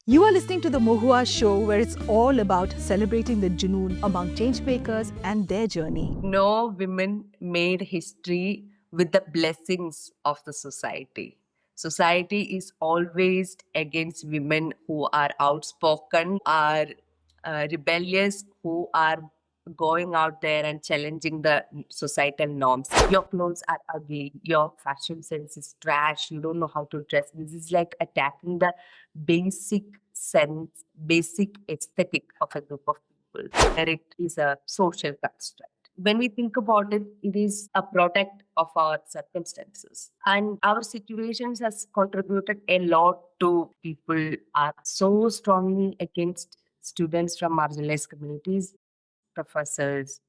You are listening to the Mohua show, where it's all about celebrating the Junoon among changemakers and their journey. No women made history with the blessings of the society. Society is always against women who are outspoken, are rebellious, who are going out there and challenging the societal norms. Your clothes are ugly, your fashion sense is trash, you don't know how to dress. This is like attacking the basic sense, basic aesthetic of a group of people. And it is a social construct. When we think about it, it is a product of our circumstances. And our situations has contributed a lot to people are so strongly against students from marginalized communities, professors,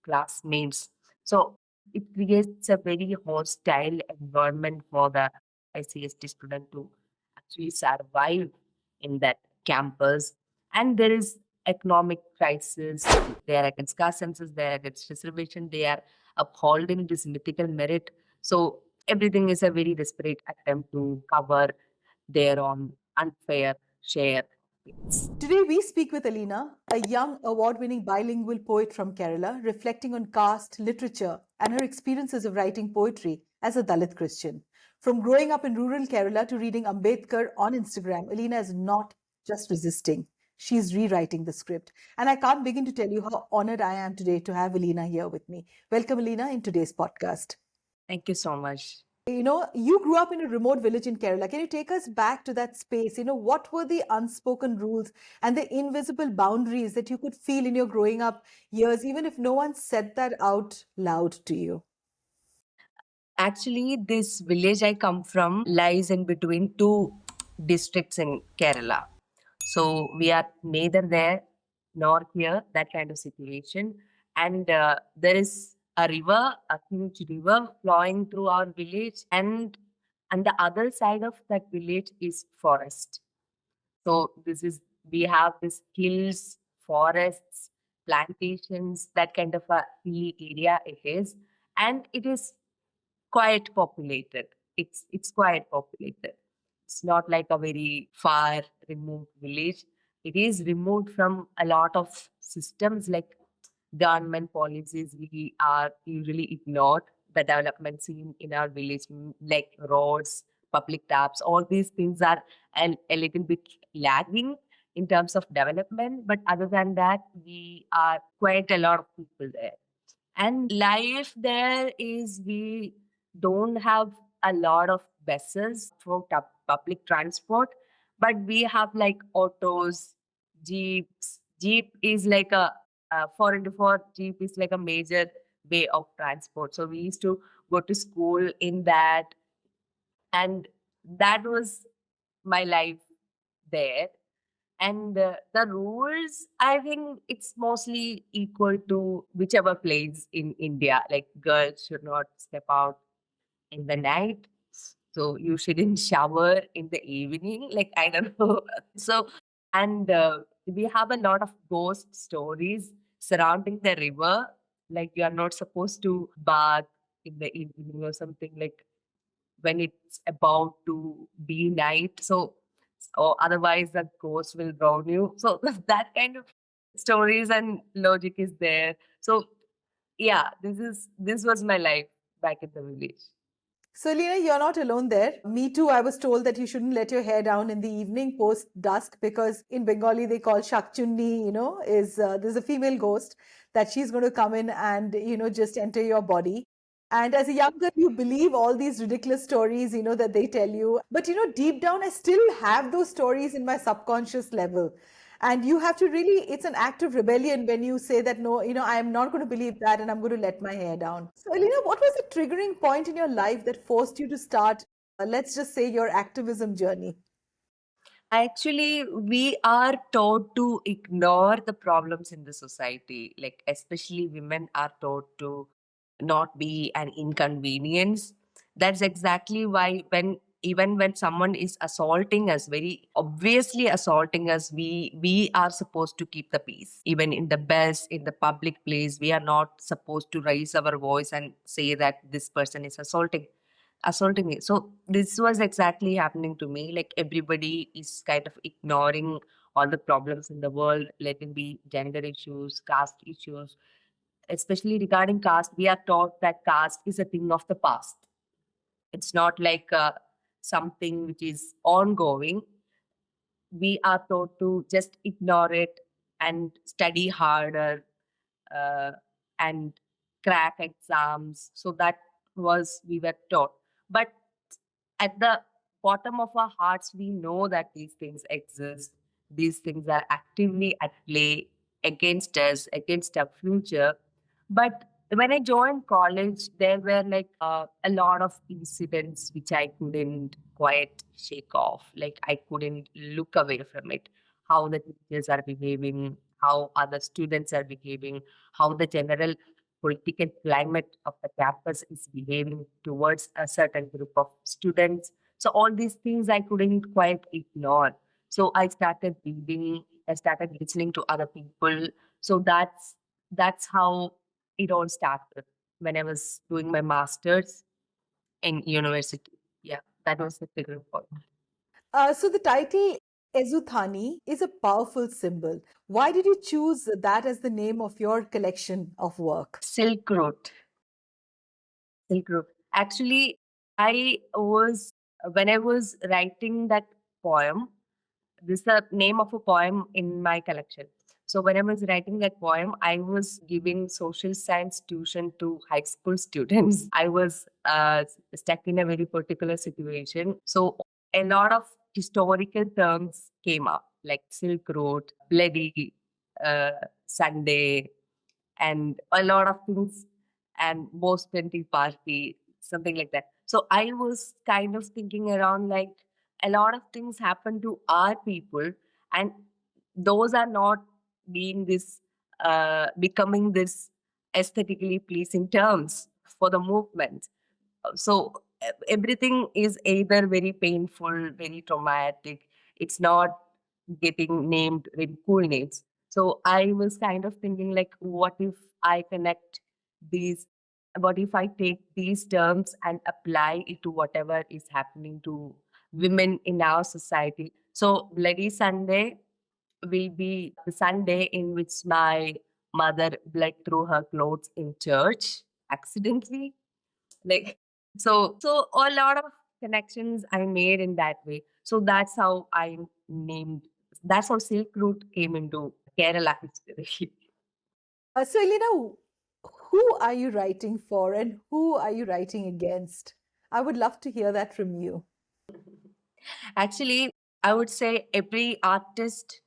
classmates. So it creates a very hostile environment for the ICST student to actually survive in that campus. And there is economic crisis. They are against caste census, they are against reservation, they are upholding this mythical merit. So everything is a very desperate attempt to cover their own unfair share. Today, we speak with Aleena, a young award winning bilingual poet from Kerala, reflecting on caste, literature, and her experiences of writing poetry as a Dalit Christian. From growing up in rural Kerala to reading Ambedkar on Instagram, Aleena is not just resisting, she's rewriting the script. And I can't begin to tell you how honored I am today to have Aleena here with me. Welcome, Aleena, in today's podcast. Thank you so much. You grew up in a remote village in Kerala. Can you take us back to that space? What were the unspoken rules and the invisible boundaries that you could feel in your growing up years, even if no one said that out loud to you? Actually, this village I come from lies in between two districts in Kerala. So we are neither there nor here, that kind of situation. And there is a river, a huge river flowing through our village, and the other side of that village is forest. So this is we have these hills, forests, plantations, that kind of a hilly area it is, and it is quite populated. It's quite populated. It's not like a very far removed village. It is removed from a lot of systems like government policies. We are usually ignored the development scene in our village, like roads, public taps. All these things are a little bit lagging in terms of development. But other than that, we are quite a lot of people there. And life there is we don't have a lot of buses for public transport, but we have like autos, jeeps. Jeep is like a 4x4 jeep is like a major way of transport. So we used to go to school in that, and that was my life there. And the rules, I think it's mostly equal to whichever place in India. Like girls should not step out in the night. So you shouldn't shower in the evening. Like, I don't know. So, and we have a lot of ghost stories surrounding the river. Like, you are not supposed to bath in the evening or something, like when it's about to be night. So, or otherwise the ghost will drown you. So that kind of stories and logic is there. So yeah, this was my life back in the village. So, Leena, you're not alone there. Me too. I was told that you shouldn't let your hair down in the evening post dusk because in Bengali they call Shakchunni, is there's a female ghost that she's going to come in and, just enter your body. And as a young girl, you believe all these ridiculous stories, that they tell you. But, deep down, I still have those stories in my subconscious level. And you have to really, it's an act of rebellion when you say that, no, I am not going to believe that and I'm going to let my hair down. So, Alina, what was the triggering point in your life that forced you to start, let's just say, your activism journey? Actually, we are taught to ignore the problems in the society. Like, especially women are taught to not be an inconvenience. That's exactly why even when someone is assaulting us, very obviously assaulting us, we are supposed to keep the peace. Even in the bus, in the public place, we are not supposed to raise our voice and say that this person is assaulting. assaulting me. So this was exactly happening to me. Like everybody is kind of ignoring all the problems in the world, let it be gender issues, caste issues. Especially regarding caste, we are taught that caste is a thing of the past. It's not like something which is ongoing. We are taught to just ignore it and study harder, uh, and crack exams. So that was we were taught. But at the bottom of our hearts, we know that these things exist. These things are actively at play against us, against our future. But when I joined college, there were like a lot of incidents which I couldn't quite shake off. Like I couldn't look away from it. How the teachers are behaving, how other students are behaving, how the general political climate of the campus is behaving towards a certain group of students. So all these things I couldn't quite ignore. So I started reading, I started listening to other people. So that's how it all started when I was doing my master's in university. Yeah, that was the trigger point. So the title Ezuthani is a powerful symbol. Why did you choose that as the name of your collection of work? Silk Road. Silk Road. Actually, I was when I was writing that poem, this is the name of a poem in my collection. So when I was writing that poem, I was giving social science tuition to high school students. I was stuck in a very particular situation. So a lot of historical terms came up, like Silk Road, Bloody uh, Sunday, and a lot of things, and Boston Tea Party, something like that. So I was kind of thinking around like a lot of things happen to our people, and those are not being this becoming this aesthetically pleasing terms for the movement. So everything is either very painful, very traumatic. It's not getting named with cool names. So I was kind of thinking like, what if I connect these? What if I take these terms and apply it to whatever is happening to women in our society? So Bloody Sunday will be the Sunday in which my mother bled through her clothes in church accidentally. Like so a lot of connections I made in that way. So that's how I named, that's how Silk Route came into Kerala history. So, Elena, who are you writing for and who are you writing against? I would love to hear that from you. Actually, I would say every artist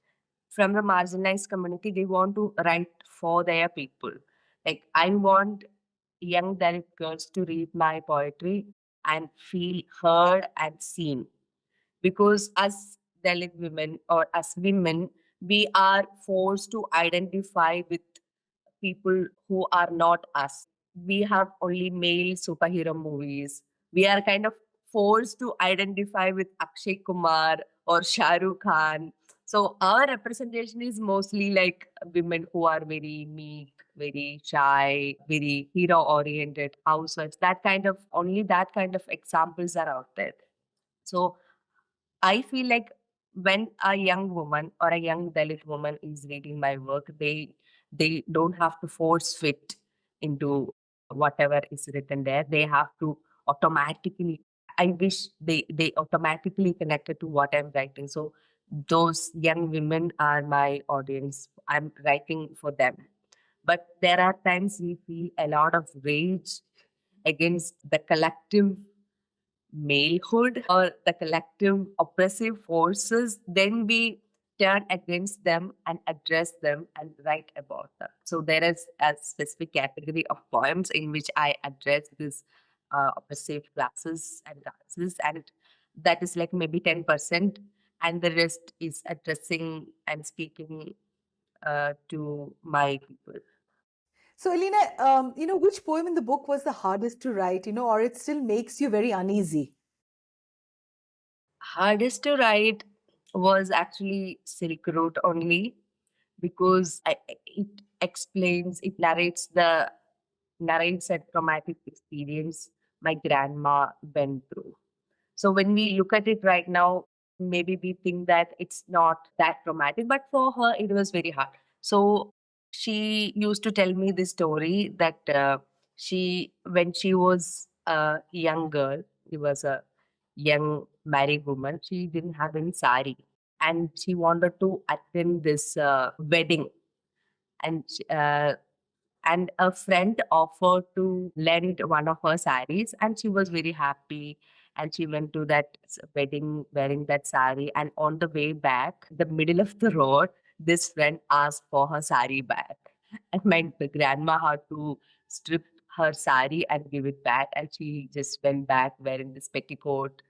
from the marginalized community, they want to write for their people. Like I want young Dalit girls to read my poetry and feel heard and seen, because as Dalit women or as women, we are forced to identify with people who are not us. We have only male superhero movies. We are kind of forced to identify with Akshay Kumar or Shah Rukh Khan. So our representation is mostly like women who are very meek, very shy, very hero oriented, housewives. That kind of, only that kind of examples are out there. So I feel like when a young woman or a young Dalit woman is reading my work, they don't have to force fit into whatever is written there. They have to automatically. I wish they automatically connected to what I'm writing. So those young women are my audience. I'm writing for them. But there are times we feel a lot of rage against the collective malehood or the collective oppressive forces, then we turn against them and address them and write about them. So there is a specific category of poems in which I address this oppressive classes and classes, and that is like maybe 10%, and the rest is addressing and speaking to my people. So, Elena, which poem in the book was the hardest to write, or it still makes you very uneasy? Hardest to write was actually Silk Route only, because it narrates a traumatic experience my grandma went through. So when we look at it right now, maybe we think that it's not that traumatic, but for her, it was very hard. So she used to tell me this story that when she was a young girl, she was a young married woman, she didn't have any sari. And she wanted to attend this wedding. And and a friend offered to lend one of her saris, and she was very happy, and she went to that wedding wearing that sari, and on the way back, the middle of the road, this friend asked for her sari back, and my grandma had to strip her sari and give it back, and she just went back wearing this petticoat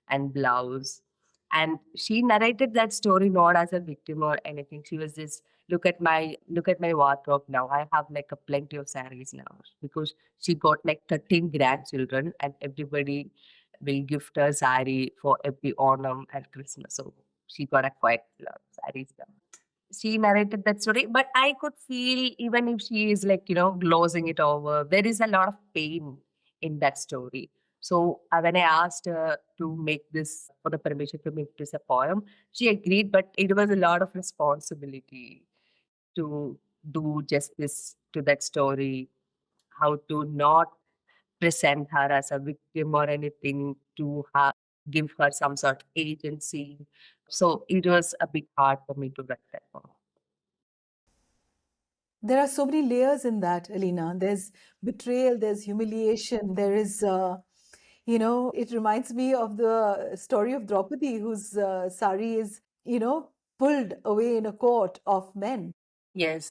and blouse. And she narrated that story not as a victim or anything. She was just, look at my wardrobe now. I have like a plenty of saris now, because she got like 13 grandchildren, and everybody will gift her sari for every Onam and Christmas. So she got a quite lot of saris now. She narrated that story, but I could feel, even if she is like, glozing it over, there is a lot of pain in that story. So when I asked her to make this, for the permission to make this a poem, she agreed, but it was a lot of responsibility to do justice to that story, how to not present her as a victim or anything, to give her some sort of agency. So it was a bit hard for me to write that poem. There are so many layers in that, Aleena. There's betrayal, there's humiliation, there is, it reminds me of the story of Draupadi, whose sari is, pulled away in a court of men. Yes.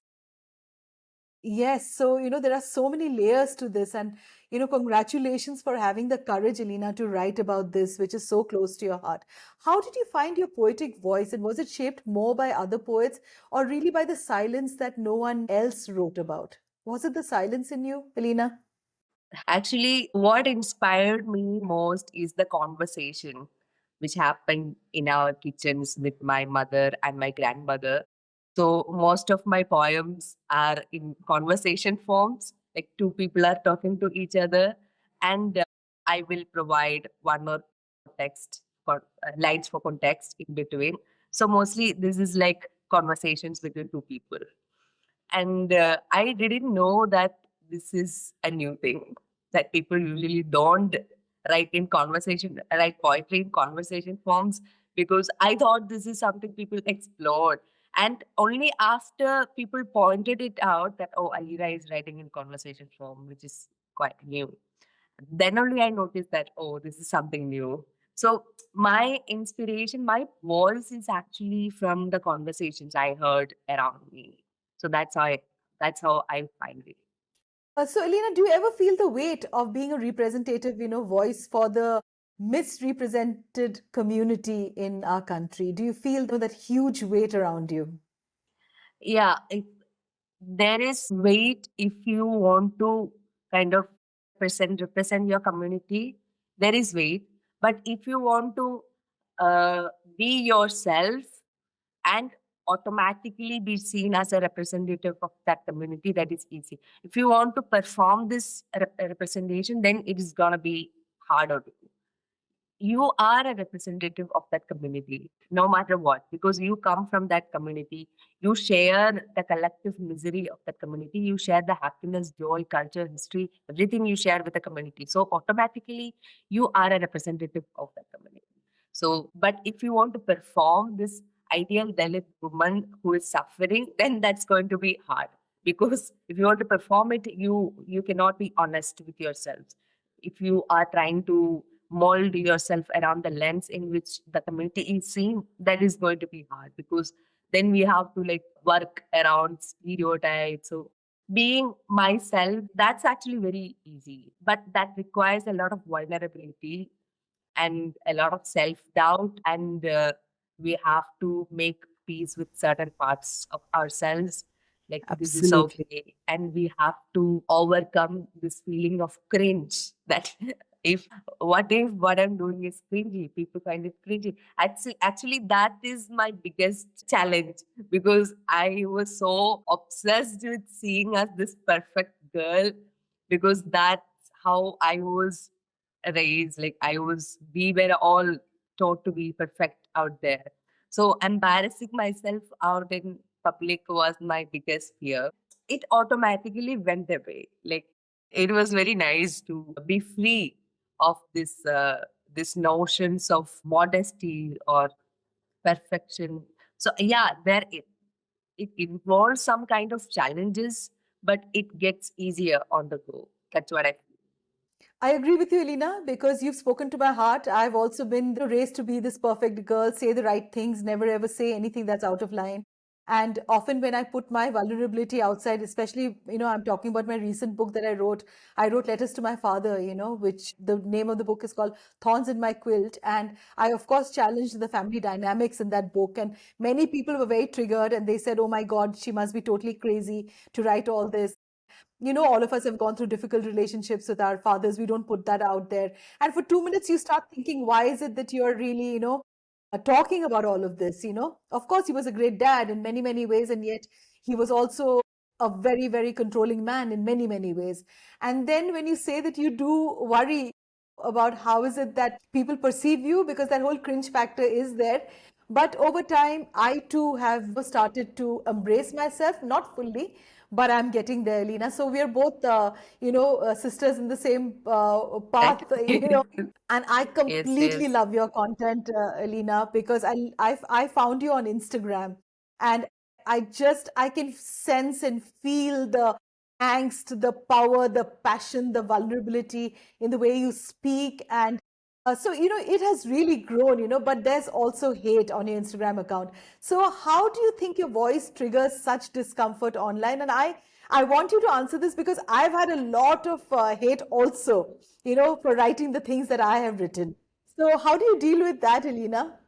Yes, so there are so many layers to this, and congratulations for having the courage, Alina, to write about this, which is so close to your heart. How did you find your poetic voice, and was it shaped more by other poets or really by the silence that no one else wrote about? Was it the silence in you, Alina? Actually, what inspired me most is the conversation which happened in our kitchens with my mother and my grandmother. So, most of my poems are in conversation forms, like two people are talking to each other, and I will provide one or lines for context in between. So, mostly this is like conversations between two people. And I didn't know that this is a new thing, that people usually don't write poetry in conversation forms, because I thought this is something people explored. And only after people pointed it out that, oh, Alira is writing in conversation form, which is quite new. Then only I noticed that, oh, this is something new. So my inspiration, my voice is actually from the conversations I heard around me. So that's how I find it. So, Alina, do you ever feel the weight of being a representative, voice for the misrepresented community in our country? Do you feel that huge weight around you? Yeah, there is weight if you want to kind of represent your community. There is weight, but if you want to be yourself and automatically be seen as a representative of that community, that is easy. If you want to perform this representation, then it is gonna be harder to do. You are a representative of that community no matter what, because you come from that community. You share the collective misery of that community. You share the happiness, joy, culture, history, everything you share with the community. So automatically you are a representative of that community. So, but if you want to perform this ideal Dalit woman who is suffering, then that's going to be hard, because if you want to perform it, you cannot be honest with yourselves. If you are trying to mold yourself around the lens in which the community is seen, that is going to be hard, because then we have to like work around stereotypes. So being myself, that's actually very easy, but that requires a lot of vulnerability and a lot of self doubt, and we have to make peace with certain parts of ourselves, like this is Absolutely. okay, and we have to overcome this feeling of cringe, that if what I'm doing is cringy, people find it cringy. Actually that is my biggest challenge, because I was so obsessed with seeing as this perfect girl, because that's how I was raised. Like we were all taught to be perfect out there. So embarrassing myself out in public was my biggest fear. It automatically went away. Like it was very nice to be free of this notions of modesty or perfection. So yeah, it involves some kind of challenges, but it gets easier on the go. That's what I feel. I agree with you, Elena, because you've spoken to my heart. I've also been raised to be this perfect girl, say the right things, never ever say anything that's out of line. And often when I put my vulnerability outside, especially, I'm talking about my recent book that I wrote letters to my father, which the name of the book is called Thorns in My Quilt. And I, of course, challenged the family dynamics in that book. And many people were very triggered and they said, oh my God, she must be totally crazy to write all this. All of us have gone through difficult relationships with our fathers. We don't put that out there. And for 2 minutes, you start thinking, why is it that you're really, talking about all of this? Of course, he was a great dad in many, many ways, and yet he was also a very, very controlling man in many, many ways. And then when you say that you do worry about how is it that people perceive you, because that whole cringe factor is there. But over time, I too have started to embrace myself, not fully, but I'm getting there, Lena. So we are both, sisters in the same path, Right? And I Yes, completely yes. love your content, Alina, because I found you on Instagram, and I can sense and feel the angst, the power, the passion, the vulnerability in the way you speak, and so it has really grown, but there's also hate on your Instagram account. So how do you think your voice triggers such discomfort online? And I want you to answer this because I've had a lot of hate also, for writing the things that I have written. So how do you deal with that, Elena?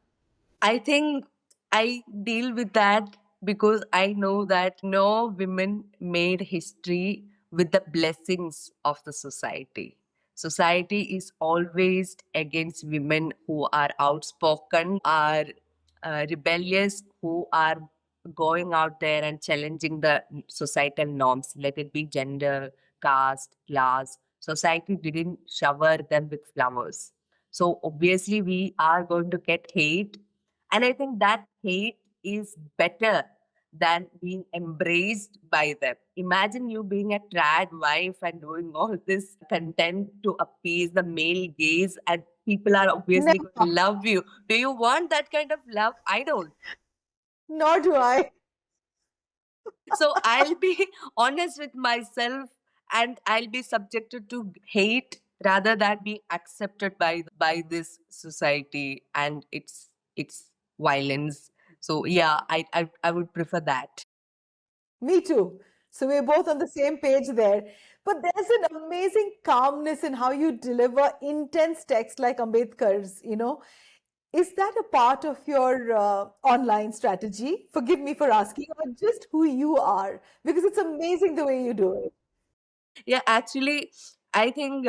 I think I deal with that because I know that no women made history with the blessings of the society. Society is always against women who are outspoken, are rebellious, who are going out there and challenging the societal norms, let it be gender, caste, class. Society didn't shower them with flowers. So obviously, we are going to get hate, and I think that hate is better than being embraced by them. Imagine you being a trad wife and doing all this content to appease the male gaze, and people are obviously going to Never, love you. Do you want that kind of love? I don't. nor do I. So I'll be honest with myself, and I'll be subjected to hate rather than being accepted by this society and its violence. So yeah, I would prefer that. Me too. So we're both on the same page there. But there's an amazing calmness in how you deliver intense text like Ambedkar's, Is that a part of your online strategy? Forgive me for asking, or just who you are? Because it's amazing the way you do it. Yeah, actually, I think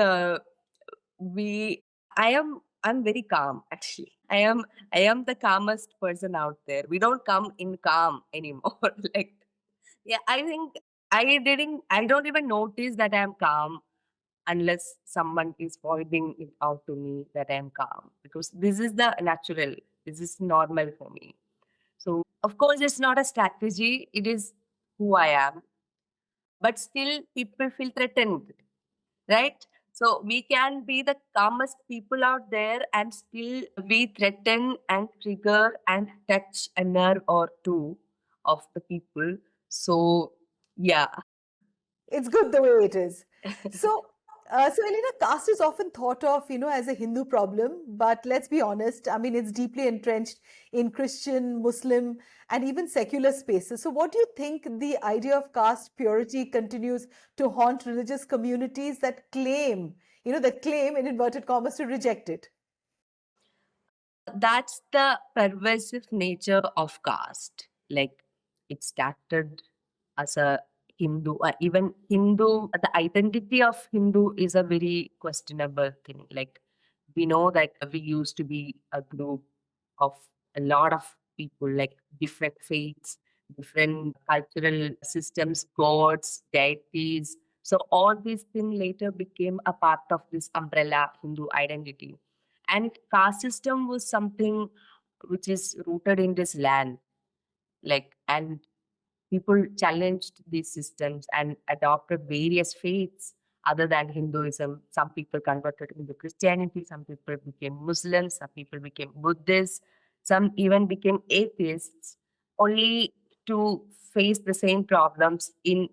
we I'm very calm actually. I am the calmest person out there. We don't come in calm anymore. Like, yeah, I think I don't even notice that I'm calm unless someone is pointing it out to me that I'm calm, because this is the natural, this is normal for me. So of course it's not a strategy, it is who I am, but still people feel threatened, right? So we can be the calmest people out there and still be threatened and trigger and touch a nerve or two of the people. So yeah. It's good the way it is. So, Elena, caste is often thought of, as a Hindu problem, but let's be honest. I mean, it's deeply entrenched in Christian, Muslim, and even secular spaces. So, what do you think the idea of caste purity continues to haunt religious communities that claim in inverted commas to reject it? That's the pervasive nature of caste. Like, it started as a Hindu, even Hindu, the identity of Hindu is a very questionable thing. Like, we know that we used to be a group of a lot of people, like different faiths, different cultural systems, gods, deities. So all these things later became a part of this umbrella Hindu identity. And caste system was something which is rooted in this land, like, and people challenged these systems and adopted various faiths other than Hinduism. Some people converted into Christianity, some people became Muslims, some people became Buddhists, some even became atheists, only to face the same problems in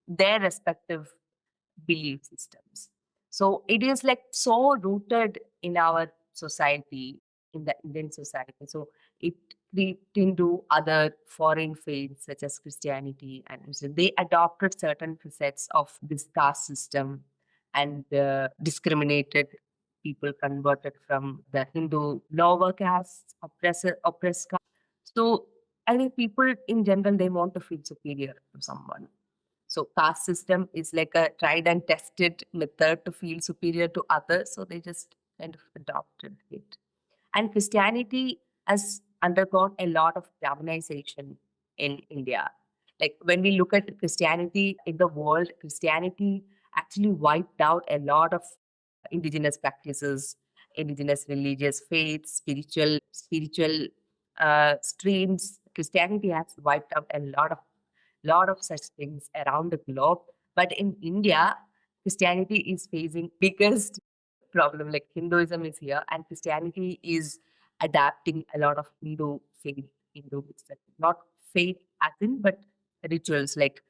their respective belief systems. So it is like so rooted in our society, in the Indian society. So it creeped into other foreign faiths such as Christianity, and so they adopted certain facets of this caste system and discriminated people converted from the Hindu lower caste, oppressed caste. So I think people in general they want to feel superior to someone. So caste system is like a tried and tested method to feel superior to others. So they just kind of adopted it. And Christianity has undergone a lot of Brahminization in India. Like when we look at Christianity in the world, Christianity actually wiped out a lot of indigenous practices, indigenous religious faiths, spiritual streams. Christianity has wiped out a lot of such things around the globe. But in India, Christianity is facing biggest problem. Like Hinduism is here, and Christianity is adapting a lot of Hindu not faith as in, but rituals like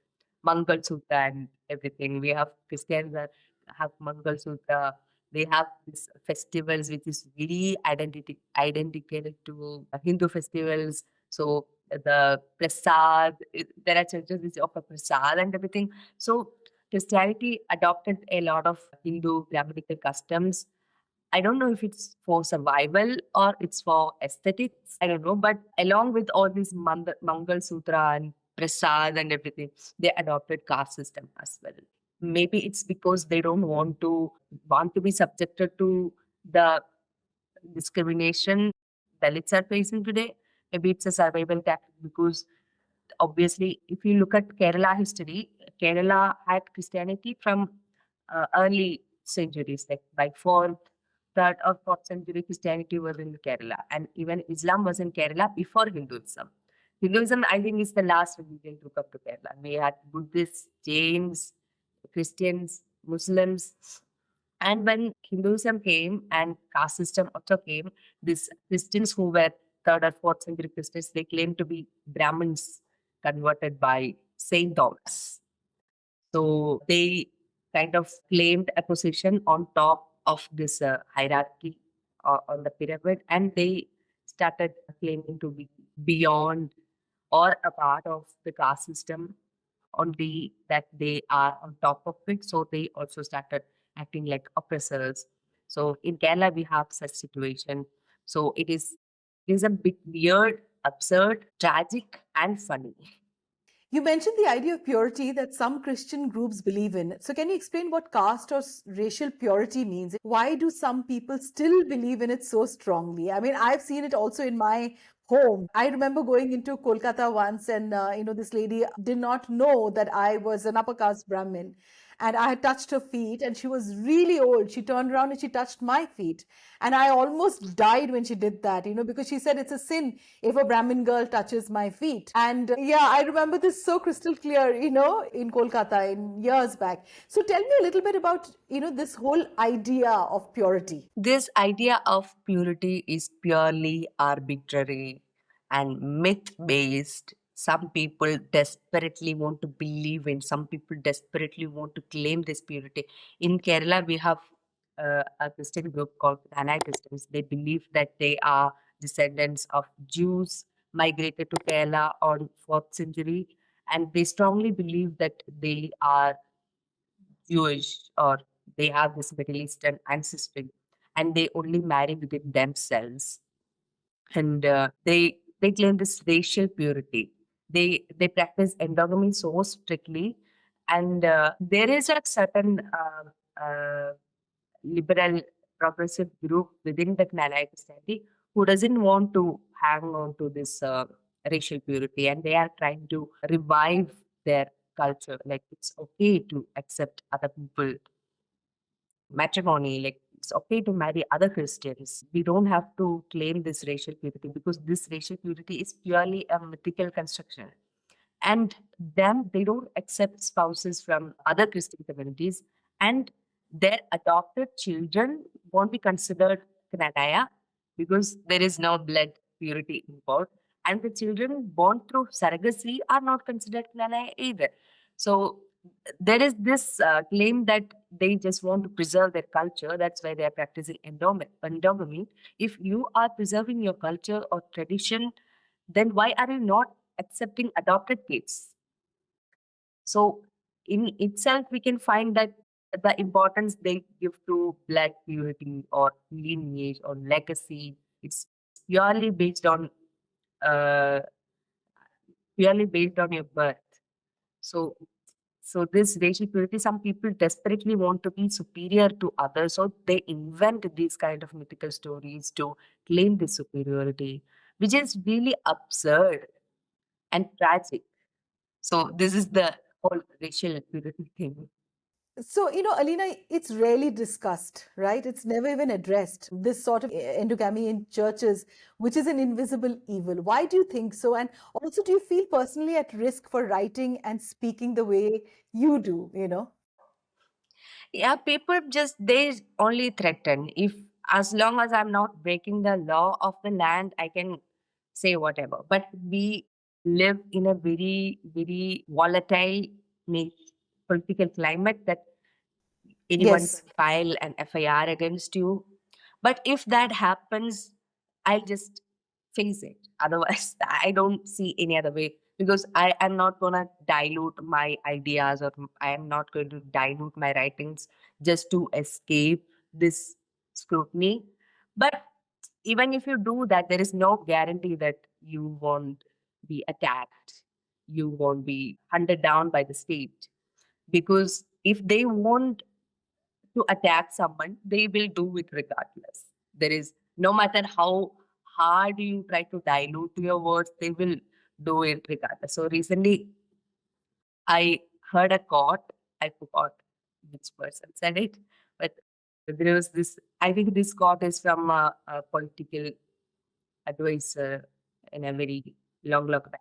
Mangal Sutra and everything. We have Christians that have Mangal Sutra. They have these festivals which is very identical to Hindu festivals. So the prasad, there are churches which offer prasad and everything. So Christianity adopted a lot of Hindu Brahminical customs. I don't know if it's for survival or it's for aesthetics. I don't know. But along with all this Mangal Sutra and prasad and everything, they adopted caste system as well. Maybe it's because they don't want to be subjected to the discrimination Dalits are facing today. Maybe it's a survival tactic because obviously, if you look at Kerala history, Kerala had Christianity from early centuries, like by third or fourth century, Christianity was in Kerala, and even Islam was in Kerala before Hinduism. Hinduism, I think, is the last religion to come to Kerala. We had Buddhists, Jains, Christians, Muslims, and when Hinduism came and caste system also came, these Christians who were third or fourth century Christians, they claimed to be Brahmins converted by Saint Thomas. So they kind of claimed a position on top of this hierarchy on the pyramid, and they started claiming to be beyond or a part of the caste system, only that they are on top of it. So they also started acting like oppressors. So in Kerala, we have such situation. So it is a bit weird, absurd, tragic, and funny. You mentioned the idea of purity that some Christian groups believe in. So, can you explain what caste or racial purity means? Why do some people still believe in it so strongly? I mean, I've seen it also in my home. I remember going into Kolkata once, and this lady did not know that I was an upper caste Brahmin. And I had touched her feet, and she was really old. She turned around and she touched my feet. And I almost died when she did that, because she said it's a sin if a Brahmin girl touches my feet. And yeah, I remember this so crystal clear, in Kolkata in years back. So tell me a little bit about, this whole idea of purity. This idea of purity is purely arbitrary and myth based. Some people desperately want to believe in, some people desperately want to claim this purity. In Kerala, we have a Christian group called Christians. They believe that they are descendants of Jews migrated to Kerala on 4th century, and they strongly believe that they are Jewish or they have this Middle Eastern ancestry, and they only marry within themselves. And they claim this racial purity. They practice endogamy so strictly, and there is a certain liberal progressive group within the Cananite Christianity who doesn't want to hang on to this racial purity, and they are trying to revive their culture. Like it's okay to accept other people matrimony, like it's okay to marry other Christians. We don't have to claim this racial purity because this racial purity is purely a mythical construction. And then they don't accept spouses from other Christian communities, and their adopted children won't be considered Kanadaya because there is no blood purity involved. And the children born through surrogacy are not considered Kanadaya either. So there is this claim that they just want to preserve their culture. That's why they are practicing endogamy. If you are preserving your culture or tradition, then why are you not accepting adopted kids? So, in itself, we can find that the importance they give to blood purity or lineage or legacy, it's purely based on uh, purely based on your birth. So, so this racial purity, some people desperately want to be superior to others, so they invent these kind of mythical stories to claim this superiority, which is really absurd and tragic. So this is the whole racial purity thing. So, Aleena, it's rarely discussed, right? It's never even addressed, this sort of endogamy in churches, which is an invisible evil. Why do you think so? And also, do you feel personally at risk for writing and speaking the way you do? Yeah, people just they only threaten. If as long as I'm not breaking the law of the land, I can say whatever. But we live in a very, very volatile na- political climate that anyone can Yes. file an FIR against you. But if that happens, I'll just face it. Otherwise, I don't see any other way because I am not going to dilute my ideas or I am not going to dilute my writings just to escape this scrutiny. But even if you do that, there is no guarantee that you won't be attacked, you won't be hunted down by the state. Because if they want to attack someone, they will do it regardless. There is no matter how hard you try to dilute your words, they will do it regardless. So recently, I heard a quote. I forgot which person said it, but there was this. I think this quote is from a political advisor in a very long, long back.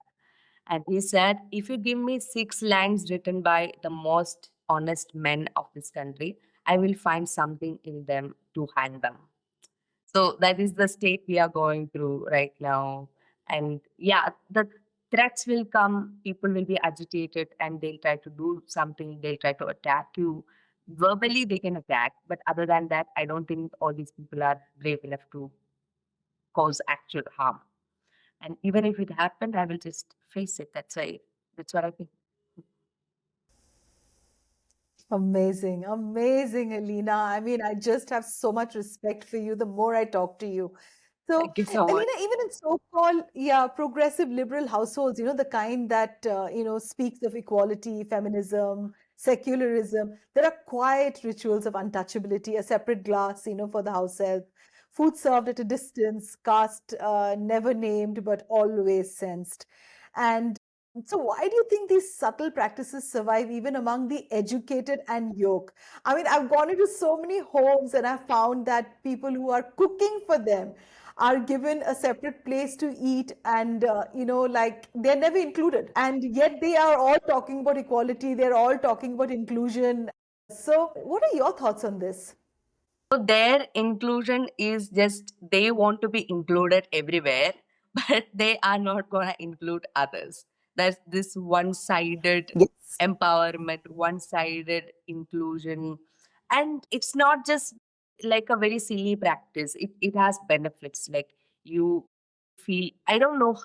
And he said, if you give me 6 lines written by the most honest men of this country, I will find something in them to hang them. So that is the state we are going through right now. And yeah, the threats will come, people will be agitated and they'll try to do something, they'll try to attack you. Verbally, they can attack, but other than that, I don't think all these people are brave enough to cause actual harm. And even if it happened, I will just face it. That's what I think. Amazing, amazing, Aleena. I mean, I just have so much respect for you the more I talk to you. So, Thank you so much. Alina, even in so-called, yeah, progressive liberal households, the kind that, speaks of equality, feminism, secularism, there are quiet rituals of untouchability, a separate glass, for the house help, food served at a distance, caste never named but always sensed. And so, why do you think these subtle practices survive even among the educated and yoke? I mean, I've gone into so many homes and I've found that people who are cooking for them are given a separate place to eat and like they're never included, and yet they are all talking about equality, they're all talking about inclusion. So what are your thoughts on this? So their inclusion is just they want to be included everywhere, but they are not going to include others. That's this one sided Yes. empowerment, one sided inclusion. And it's not just like a very silly practice, it has benefits. Like you feel, I don't know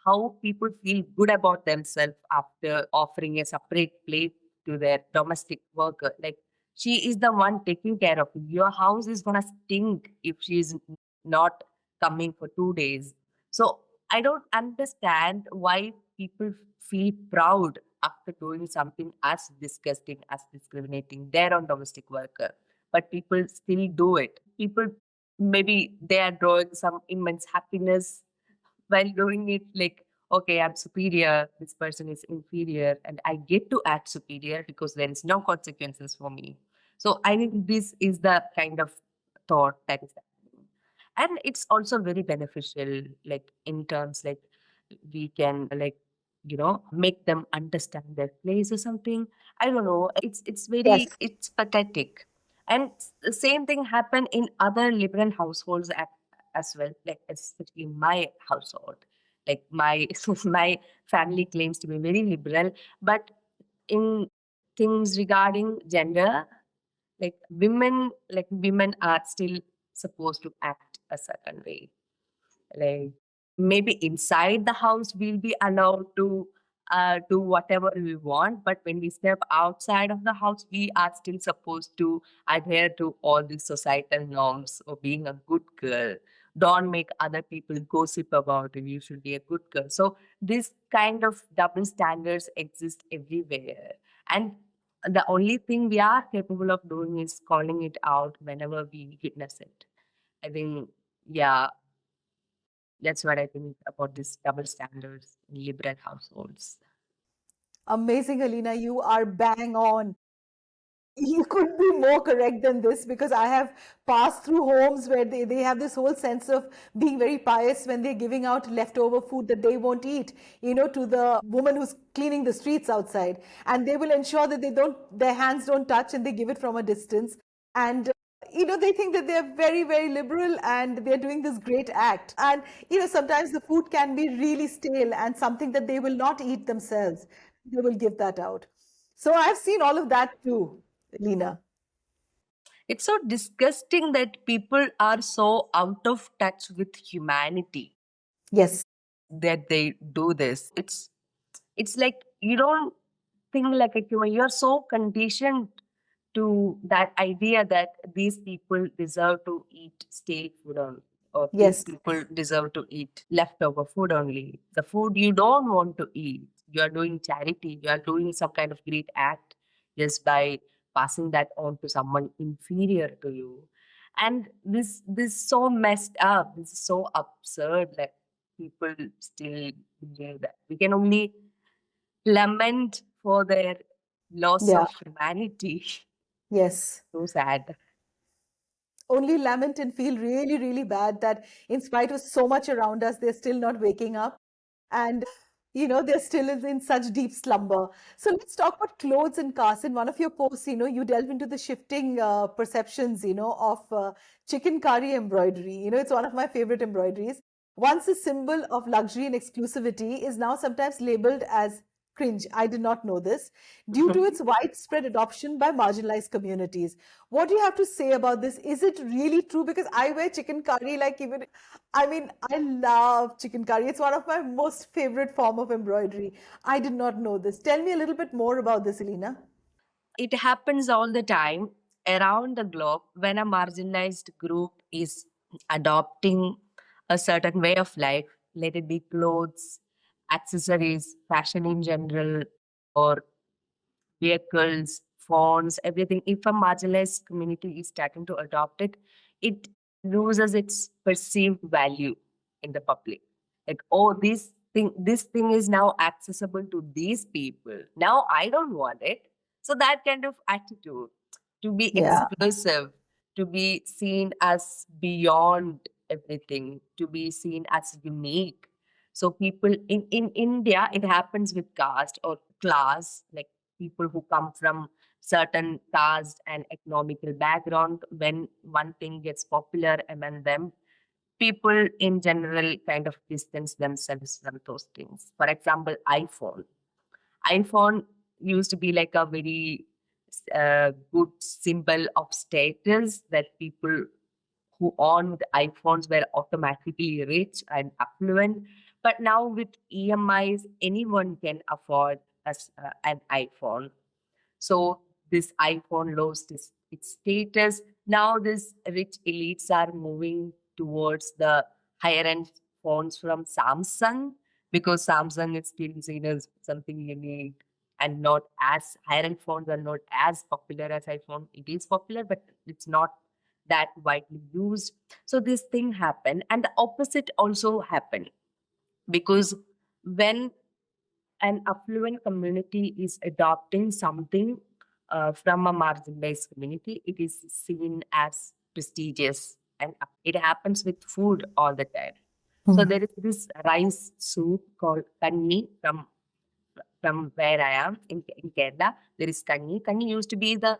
how people feel good about themselves after offering a separate plate to their domestic worker. Like she is the one taking care of you. Your house is gonna stink if she is not coming for 2 days. So I don't understand why people feel proud after doing something as disgusting as discriminating their own domestic worker. But people still do it. People maybe they are drawing some immense happiness while doing it. Like, okay, I'm superior, this person is inferior, and I get to act superior because there is no consequences for me. So I think this is the kind of thought that is happening. And it's also very beneficial, like in terms like we can like, make them understand their place or something. I don't know. It's Yes. very it's pathetic. And the same thing happened in other liberal households as well, like especially my household. Like my my family claims to be very liberal, but in things regarding gender, like women are still supposed to act a certain way. Like maybe inside the house we'll be allowed to do whatever we want, but when we step outside of the house we are still supposed to adhere to all the societal norms of being a good girl. Don't make other people gossip about you, you should be a good girl. So this kind of double standards exist everywhere, and the only thing we are capable of doing is calling it out whenever we witness it. I think, yeah, that's what I think about this double standards in liberal households. Amazing, Aleena. You are bang on. You could be more correct than this, because I have passed through homes where they have this whole sense of being very pious when they're giving out leftover food that they won't eat, to the woman who's cleaning the streets outside. And they will ensure that their hands don't touch, and they give it from a distance. And they think that they're very, very liberal and they're doing this great act. And sometimes the food can be really stale and something that they will not eat themselves. They will give that out. So I've seen all of that too, Lena. It's so disgusting that people are so out of touch with humanity Yes, that they do this. It's like you don't think like a human. You're so conditioned to that idea that these people deserve to eat stale food only, or these yes, people deserve to eat leftover food only. The food you don't want to eat, you are doing charity, you are doing some kind of great act just by passing that on to someone inferior to you. And this so messed up. This is so absurd that people still believe that. We can only lament for their loss yeah, of humanity. yes. So sad. Only lament and feel really, really bad that in spite of so much around us, they're still not waking up. And, they're still in such deep slumber. So let's talk about clothes and caste. In one of your posts, you delve into the shifting perceptions, of chicken curry embroidery. It's one of my favorite embroideries. Once a symbol of luxury and exclusivity is now sometimes labeled as cringe. I did not know this, due to its widespread adoption by marginalized communities. What do you have to say about this? Is it really true? Because I wear chicken curry, like, even, I mean, I love chicken curry. It's one of my most favorite form of embroidery. I did not know this. Tell me a little bit more about this, Elena. It happens all the time around the globe when a marginalized group is adopting a certain way of life, let it be clothes, accessories, fashion in general, or vehicles, phones, everything. If a marginalized community is starting to adopt it, it loses its perceived value in the public. Like, oh, this thing is now accessible to these people. Now I don't want it. So that kind of attitude, to be Yeah, exclusive, to be seen as beyond everything, to be seen as unique. So people in India, it happens with caste or class, like people who come from certain caste and economical background. When one thing gets popular among them, people in general kind of distance themselves from those things. For example, iPhone used to be like a very good symbol of status, that people who owned iPhones were automatically rich and affluent. But now with EMIs, anyone can afford an iPhone. So this iPhone lost its status. Now these rich elites are moving towards the higher end phones from Samsung, because Samsung is still seen as something unique, and not as higher end phones are not as popular as iPhone. It is popular, but it's not that widely used. So this thing happened, and the opposite also happened, because when an affluent community is adopting something from a marginalized community, it is seen as prestigious, and it happens with food all the time. So Hmm. there is this rice soup called kanni from where I am in Kerala. There is kanni. Kanni used to be the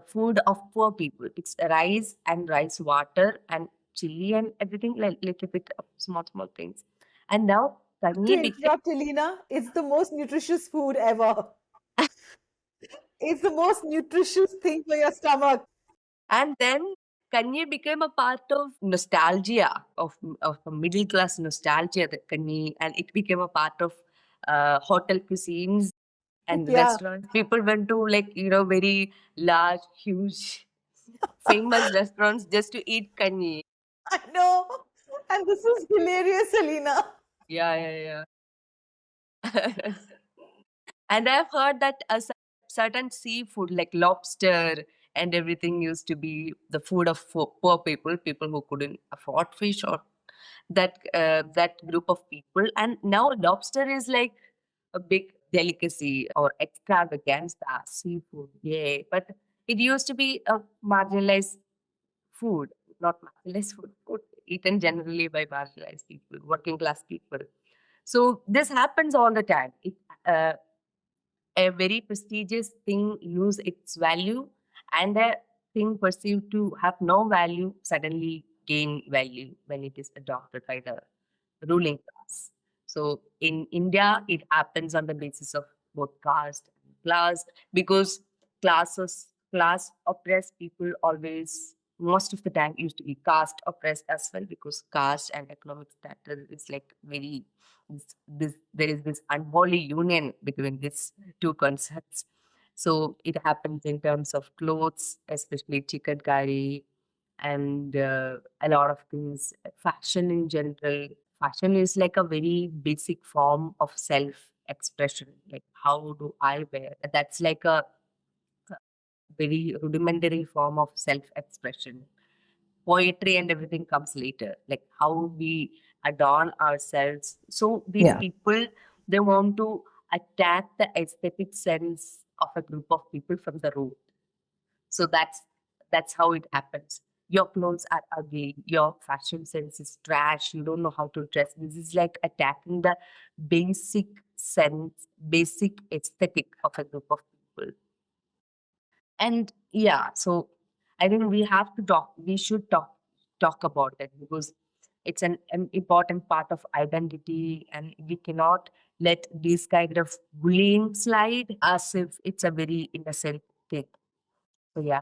food of poor people. It's rice and rice water and chili and everything, like little bit of small things. And now To kanni became, interrupt, Alina, it's the most nutritious food ever. It's the most nutritious thing for your stomach. and then kanni became a part of nostalgia of a middle class nostalgia. The kanni, and it became a part of hotel cuisines and Yeah, restaurants. People went to, like, very large, huge, famous restaurants just to eat kanni. I know. And this is hilarious, Alina. Yeah, yeah, yeah. And I've heard that a certain seafood like lobster and everything used to be the food of poor people, people who couldn't afford fish, or that group of people. And now lobster is like a big delicacy or extravaganza seafood. Yeah, but it used to be a marginalized food, not marginalized food eaten generally by marginalized people, working class people. So this happens all the time. Uh, a very prestigious thing lose its value, and a thing perceived to have no value suddenly gain value when it is adopted by the ruling class. So in India, it happens on the basis of both caste and class, because class oppressed people always, most of the time, used to be caste oppressed as well, because caste and economic status is like very, there is this unholy union between these two concepts. So it happens in terms of clothes, especially chicken curry, and a lot of things. Fashion in general. Fashion is like a very basic form of self expression. Like, how do I wear? That's like a very rudimentary form of self expression. Poetry and everything comes later, like how we adorn ourselves. So these Yeah. people, they want to attack the aesthetic sense of a group of people from the root. So that's how it happens. Your clothes are ugly, your fashion sense is trash, you don't know how to dress. This is like attacking the basic sense, basic aesthetic of a group of people. And yeah, so I think we should talk about it, because it's an important part of identity, and we cannot let this kind of bullying slide as if it's a very innocent thing. So yeah.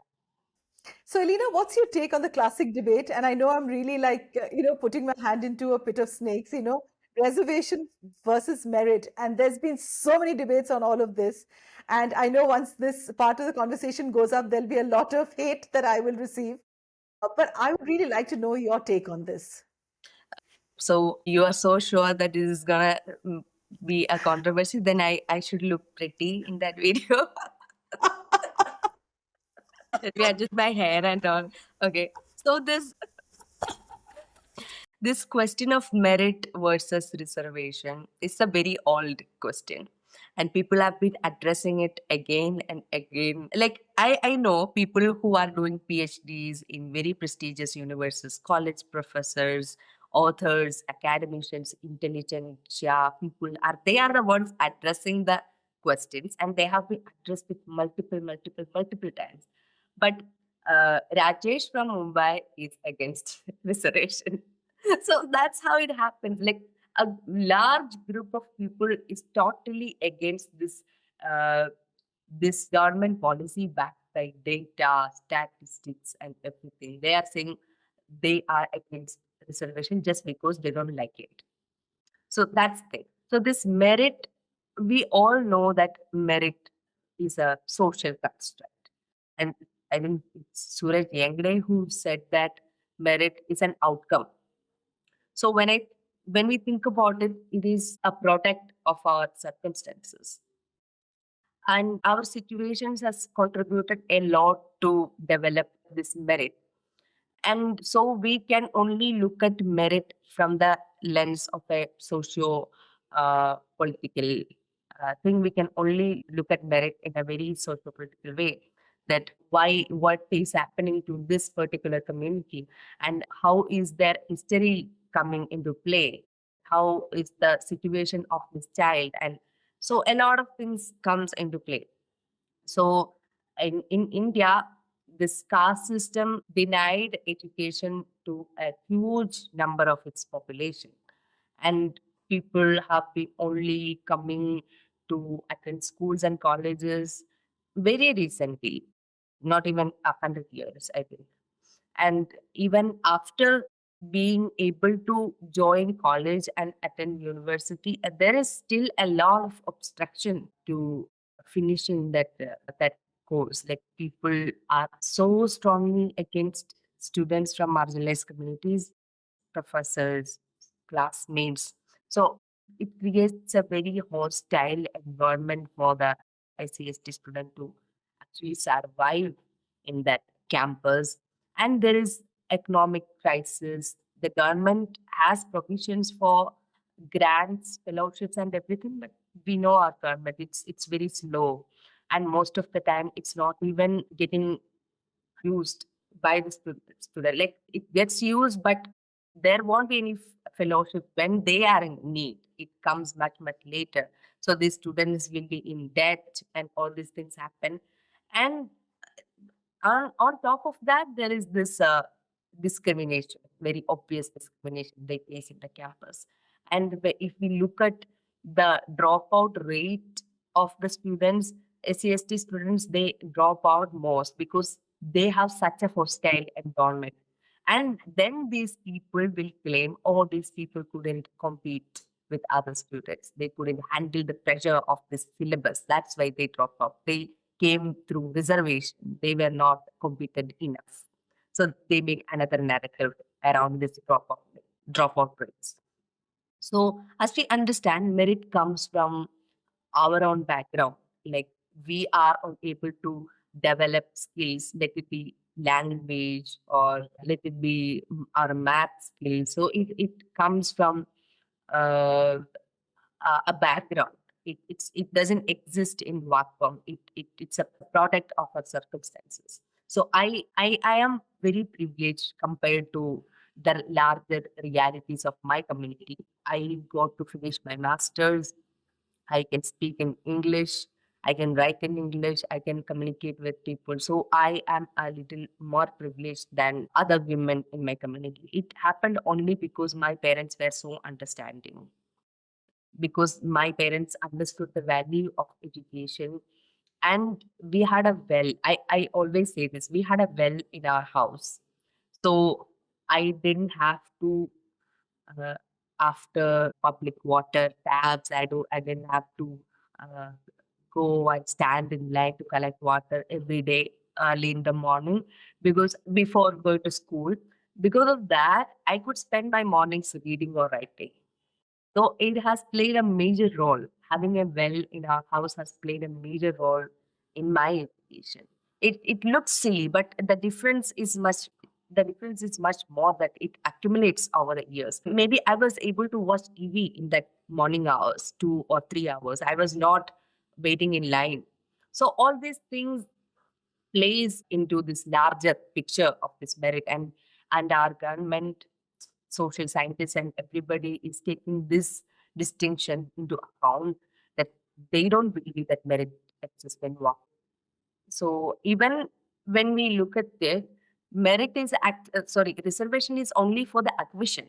So, Alina, what's your take on the classic debate? And I know I'm really like, putting my hand into a pit of snakes, reservation versus merit. And there's been so many debates on all of this. And I know once this part of the conversation goes up, there'll be a lot of hate that I will receive. But I would really like to know your take on this. So you are so sure that this is gonna be a controversy, then I should look pretty in that video. Let me adjust my hair and all. Okay. So this question of merit versus reservation is a very old question, and people have been addressing it again and again. Like, I know people who are doing PhDs in very prestigious universities, college professors, authors, academicians, intelligentsia people, they are the ones addressing the questions, and they have been addressed with multiple times. But Rajesh from Mumbai is against reservation. So that's how it happens. Like, a large group of people is totally against uh, this government policy backed by data, statistics, and everything. They are saying they are against reservation just because they don't like it. So that's the thing. So this merit, we all know that merit is a social construct. And I think it's Suraj Yangde who said that merit is an outcome. So when we think about it, it is a product of our circumstances. And our situations has contributed a lot to develop this merit. And so we can only look at merit from the lens of a socio political thing. We can only look at merit in a very socio-political way. That why, what is happening to this particular community, and how is their history coming into play? How is the situation of this child? And so a lot of things comes into play. So in India, this caste system denied education to a huge number of its population. And people have been only coming to attend schools and colleges very recently, not even 100 years, I think. And even after being able to join college and attend university, there is still a lot of obstruction to finishing that course. Like, people are so strongly against students from marginalized communities, professors, classmates. So it creates a very hostile environment for the ICST student to actually survive in that campus. And there is economic crisis. The government has provisions for grants, fellowships, and everything, but we know our government, it's very slow. And most of the time, it's not even getting used by the student. Like, it gets used, but there won't be any fellowship when they are in need. It comes much, much later. So these students will be in debt and all these things happen. And on top of that, there is this discrimination, very obvious discrimination they face in the campus. And if we look at the dropout rate of the students, SCST students, they drop out most because they have such a hostile environment. And then these people will claim, oh, these people couldn't compete with other students. They couldn't handle the pressure of this syllabus. That's why they dropped out. They came through reservation. They were not competent enough. So they make another narrative around this dropout rates. So as we understand, merit comes from our own background. Like, we are able to develop skills, let it be language or let it be our math skills. So it comes from uh, a background. It doesn't exist in vacuum. It's a product of our circumstances. So I am very privileged compared to the larger realities of my community. I got to finish my masters. I can speak in English. I can write in English. I can communicate with people. So I am a little more privileged than other women in my community. It happened only because my parents were so understanding, because my parents understood the value of education. And we had a well. I always say this, we had a well in our house. So I didn't have to uh, after public water taps, I didn't have to uh, go and stand in line to collect water every day early in the morning, because before going to school. Because of that, I could spend my mornings reading or writing. So it has played a major role. Having a well in our house has played a major role in my education. It looks silly, but the difference is much more that it accumulates over the years. Maybe I was able to watch TV in that morning hours, 2 or 3 hours. I was not waiting in line. So all these things plays into this larger picture of this merit, and our government, social scientists, and everybody is taking this distinction into account, that they don't believe that merit exists in work. So even when we look at it, reservation is only for the admission.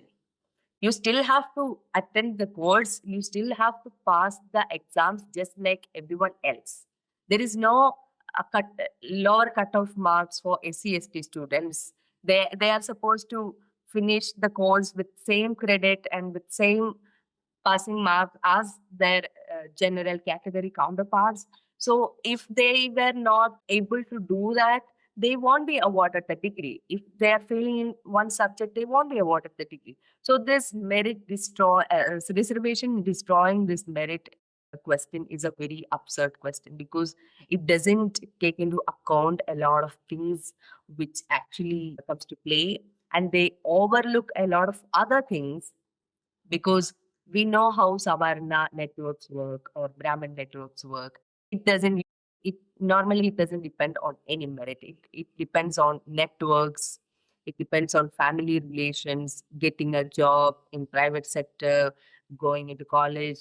You still have to attend the course, you still have to pass the exams just like everyone else. There is no lower cutoff marks for SC/ST students. They are supposed to finish the course with same credit and with same passing marks as their general category counterparts. So if they were not able to do that, they won't be awarded the degree. If they are failing in one subject, they won't be awarded the degree. So this reservation destroying this merit question is a very absurd question, because it doesn't take into account a lot of things which actually comes to play, and they overlook a lot of other things, because We know how Savarna networks work or Brahmin networks work. It doesn't. It normally it doesn't depend on any merit. It depends on networks. It depends on family relations, getting a job in private sector, going into college,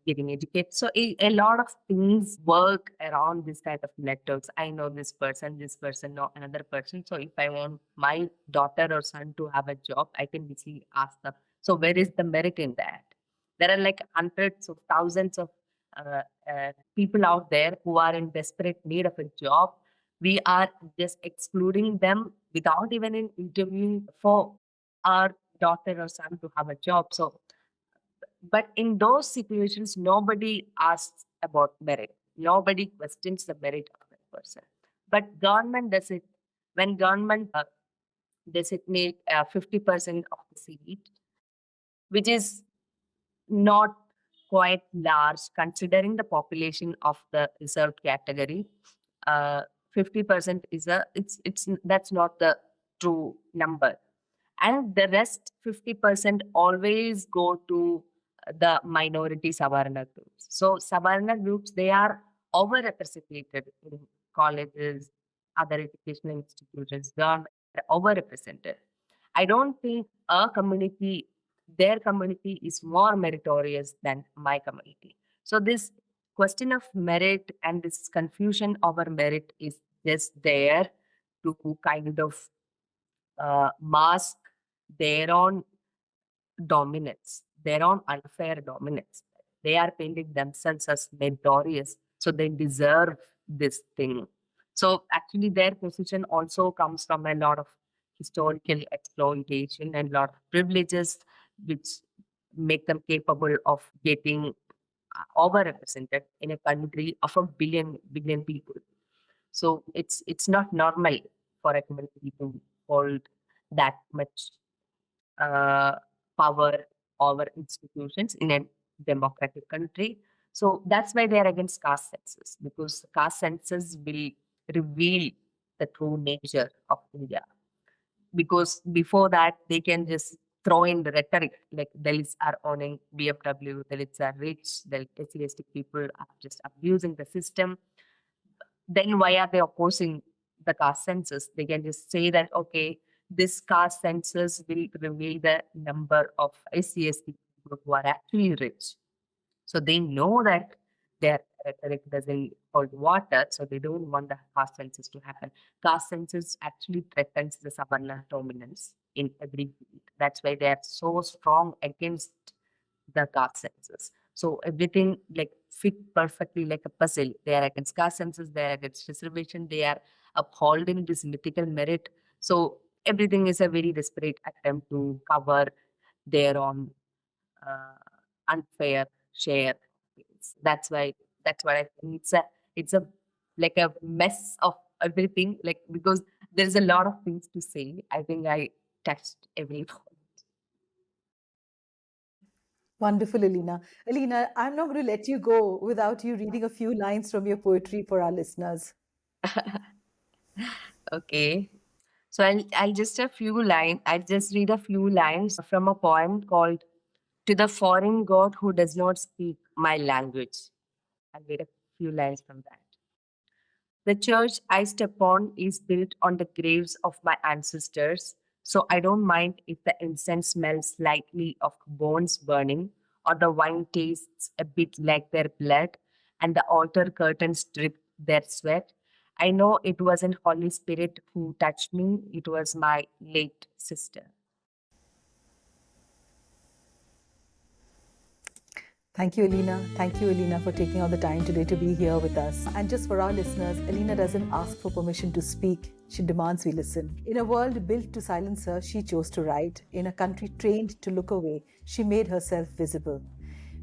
getting educated. So a lot of things work around this kind of networks. I know this person know another person. So if I want my daughter or son to have a job, I can easily ask them. So where is the merit in that? There are like hundreds of thousands of people out there who are in desperate need of a job. We are just excluding them without even an interviewing for our daughter or son to have a job. So but in those situations, nobody asks about merit. Nobody questions the merit of that person. But government does it. When government designate 50% of the seat, which is not quite large considering the population of the reserved category. Uh, 50% is it's that's not the true number, and the rest 50% always go to the minority Savarna groups. So Savarna groups, they are overrepresented in colleges, other educational institutions. They are overrepresented. I don't think their community is more meritorious than my community. So this question of merit and this confusion over merit is just there to kind of mask their own dominance, their own unfair dominance. They are painting themselves as meritorious, so they deserve this thing. So actually, their position also comes from a lot of historical exploitation and a lot of privileges, which make them capable of getting overrepresented in a country of a billion people. So it's not normal for a community to hold that much uh, power over institutions in a democratic country. So that's why they are against caste census, because caste census will reveal the true nature of India. Because before that, they can just throw in the rhetoric like Dalits are owning BFW, Dalits are rich, the SC people are just abusing the system. Then why are they opposing the caste census? They can just say that, okay, this caste census will reveal the number of SC people who are actually rich. So they know that their rhetoric doesn't hold water, so they don't want the caste census to happen. Caste census actually threatens the Savarna dominance in every field. That's why they are so strong against the caste census. So everything like fit perfectly like a puzzle. They are against caste census, they are against reservation, they are upholding this mythical merit. So everything is a very desperate attempt to cover their own uh, unfair share. That's why I think it's a like a mess of everything. Like because there's a lot of things to say. I think I touched every Wonderful, Aleena. Aleena, I'm not going to let you go without you reading a few lines from your poetry for our listeners. Okay. So I'll just read a few lines from a poem called To the Foreign God Who Does Not Speak My Language. I'll read a few lines from that. The church I step on is built on the graves of my ancestors, so I don't mind if the incense smells slightly of bones burning or the wine tastes a bit like their blood and the altar curtains drip their sweat. I know it wasn't Holy Spirit who touched me, it was my late sister. Thank you, Aleena. Thank you, Aleena, for taking all the time today to be here with us. And just for our listeners, Aleena doesn't ask for permission to speak. She demands we listen. In a world built to silence her, she chose to write. In a country trained to look away, she made herself visible.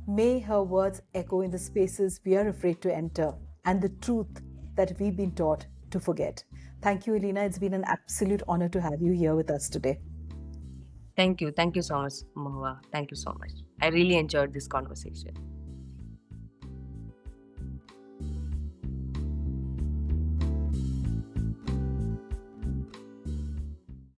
May her words echo in the spaces we are afraid to enter and the truth that we've been taught to forget. Thank you, Aleena. It's been an absolute honor to have you here with us today. Thank you. Thank you so much, Mohua. Thank you so much. I really enjoyed this conversation.